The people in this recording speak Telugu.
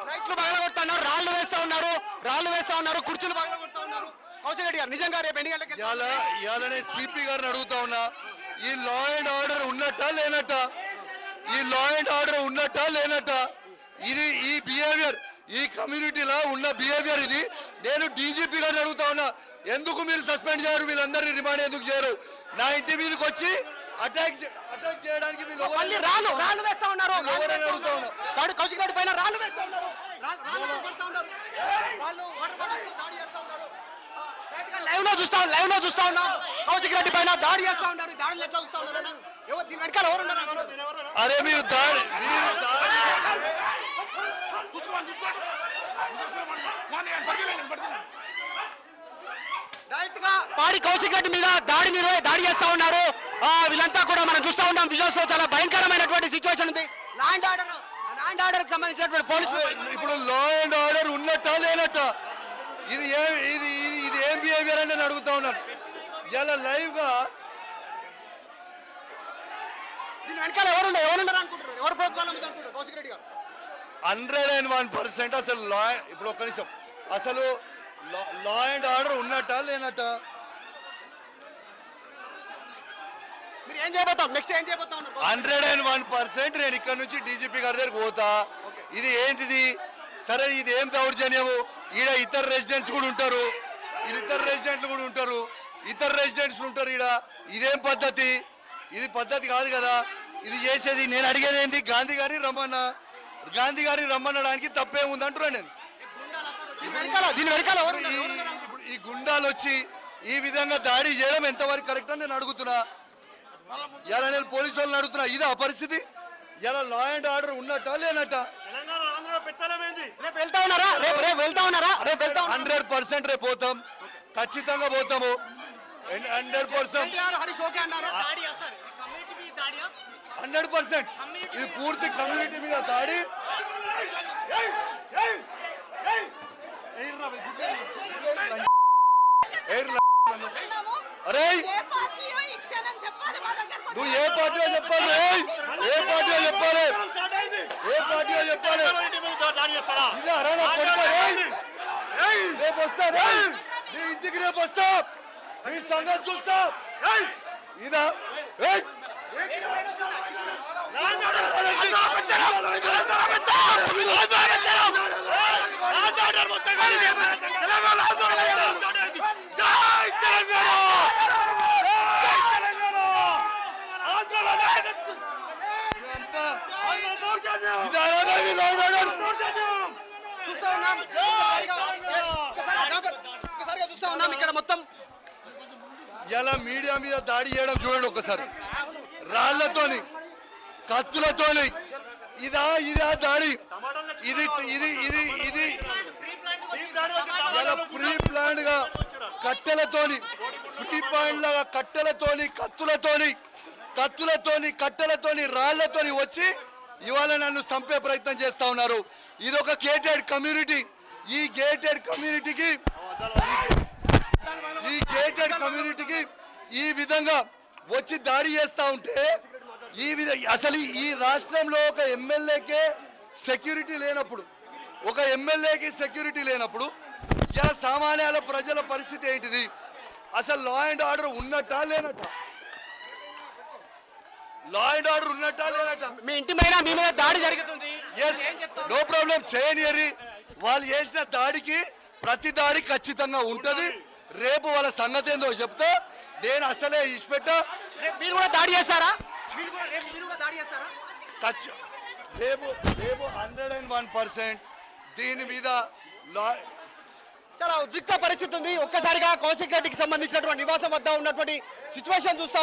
రైట్లు పగలగొడుతున్నారు, రాళ్ళు వేస్తా ఉన్నారు, కుర్చీలు పగలగొడుతూ ఉన్నారు. కౌశిక్ రెడ్డి గారు నిజంగా రేపు ఎన్ని గంటలకి ఇవాళనే సిపి గారిని అడుగుతా ఉన్నా, ఈ లా అండ్ ఆర్డర్ ఉన్నట్టా లేనట్ట, ఈ లా అండ్ ఆర్డర్ ఉన్నట్టా లేనట్ట, ఇది ఈ బిహేవియర్ ఈ కమ్యూనిటీలో ఉన్న బిహేవియర్ ఇది. నేను డీజీపీ గారిని అడుగుతా ఉన్నా, ఎందుకు మీరు సస్పెండ్ చేయరు, వీళ్ళందరినీ రిమాండ్ ఎందుకు చేయరు? నా ఇంటి మీదకి వచ్చి అటాక్ చేయడానికి రాళ్ళు వేస్తా ఉన్నారు. అడుగుతా ఉన్నా, కౌశిక్ రెడ్డి పైన రాళ్ళు వేస్తా ఉన్నారు. లైవ్ లో చూస్తా ఉన్నాం. కౌశిక్ రెడ్డి పైన దాడి చేస్తా ఉన్నారు. దాడులు ఎట్లా చూస్తా ఉన్నారు? దీని వెనకాల ఎవరున్నారు? అరే మీరు దాడి డైరెక్ట్ గా పాడి కౌశిక్ రెడ్డి మీద దాడి చేస్తా ఉన్నారు. వీళ్ళంతా కూడా మనం చూస్తా ఉన్నాం. విజువల్స్ లో చాలా భయంకరమైనటువంటి సిచ్యువేషన్ ఉంది. లా అండ్ ఆర్డర్ కి సంబంధించినటువంటి పోలీసులు ఇప్పుడు లా అండ్ ఆర్డర్ ఉన్నట్టా లేనట్ట, ఇది ఏం బిహేవియర్ అని నేను అడుగుతా ఉన్నాను. ఇలా లైవ్ గా దీని వెనకాల ఎవరున్నారు అనుకుంటారు? ఎవరు ప్రభుత్వాలు అనుకుంటారు? కౌశిక్ రెడ్డి గారు 101% అసలు ఇప్పుడు ఒక్క నిమిషం, అసలు లా అండ్ ఆర్డర్ ఉన్నట్టా లేనట్ట? మీరు ఏం చేయబోతాం? నెక్స్ట్ ఏం చేయబోతాం? 101% నేను ఇక్కడ నుంచి డీజీపీ గారి దగ్గరికి పోతా. ఇది ఏంటిది? సరే ఇది ఏం దౌర్జన్యము? ఈడ ఇతర రెసిడెంట్స్ కూడా ఉంటారు, ఇతర రెసిడెంట్స్ ఉంటారు ఈడ. ఇదేం పద్ధతి? ఇది పద్ధతి కాదు కదా ఇది చేసేది. నేను అడిగేది ఏంటి, గాంధీ గారిని రమ్మనడానికి తప్పేముంది అంటున్నాను నేను. ఇప్పుడు ఈ గుండాలు వచ్చి ఈ విధంగా దాడి చేయడం ఎంతవరకు కరెక్ట్ అని నేను అడుగుతున్నా. ఇలా నేను పోలీసు వాళ్ళని అడుగుతున్నా, ఇదే ఆ పరిస్థితి? ఇలా లా అండ్ ఆర్డర్ ఉన్నట్టా లేనట్ట? 100% రేపు పోతాం, ఖచ్చితంగా పోతాము. 100% ఇది పూర్తి కమ్యూనిటీ మీద దాడి. అరే నువ్వు ఏ పార్టీలో చెప్పాలి? ఇది అరానా రేపు వస్తా, నీ ఇంటికి రేపు వస్తా, నీ సంగతి చూస్తా. ఇదా ఇక్కడ మొత్తం ఇలా మీడియా మీద దాడి చేయడం చూడండి ఒక్కసారి, రాళ్లతోని కత్తులతోని. ఇదా దాడి? ఇది ఇలా ప్రీ ప్లాన్ గా కట్టెలతోని కట్టెలతోని రాళ్లతోని వచ్చి ఇవాళ నన్ను చంపే ప్రయత్నం చేస్తా ఉన్నారు. ఇది ఒక గేటెడ్ కమ్యూనిటీ. ఈ గేటెడ్ కమ్యూనిటీకి ఈ విధంగా వచ్చి దాడి చేస్తా ఉంటే అసలు ఈ రాష్ట్రంలో ఒక ఎమ్మెల్యేకే సెక్యూరిటీ లేనప్పుడు ఇలా సామాన్యాల ప్రజల పరిస్థితి ఏంటిది? అసలు లా అండ్ ఆర్డర్ ఉన్నట్టా లేనట్ట? మీ ఇంటి మీద మీ మీద దాడి జరుగుతుంది. నో ప్రాబ్లం, చేయనియరి. వాళ్ళు చేసిన దాడికి ప్రతి దాడి ఖచ్చితంగా ఉంటది. రేపు వాళ్ళ సంగతి ఏందో చెప్తా. నేను అసలే ఇచ్చిపెట్టా. మీరు కూడా దాడి చేస్తారా? రేపు 101% దీని మీద చాలా ఉద్రిక్త పరిస్థితి ఉంది. ఒక్కసారిగా కౌశిక్ రెడ్డికి సంబంధించినటువంటి నివాసం వద్ద ఉన్నటువంటి సిచ్యువేషన్ చూస్తా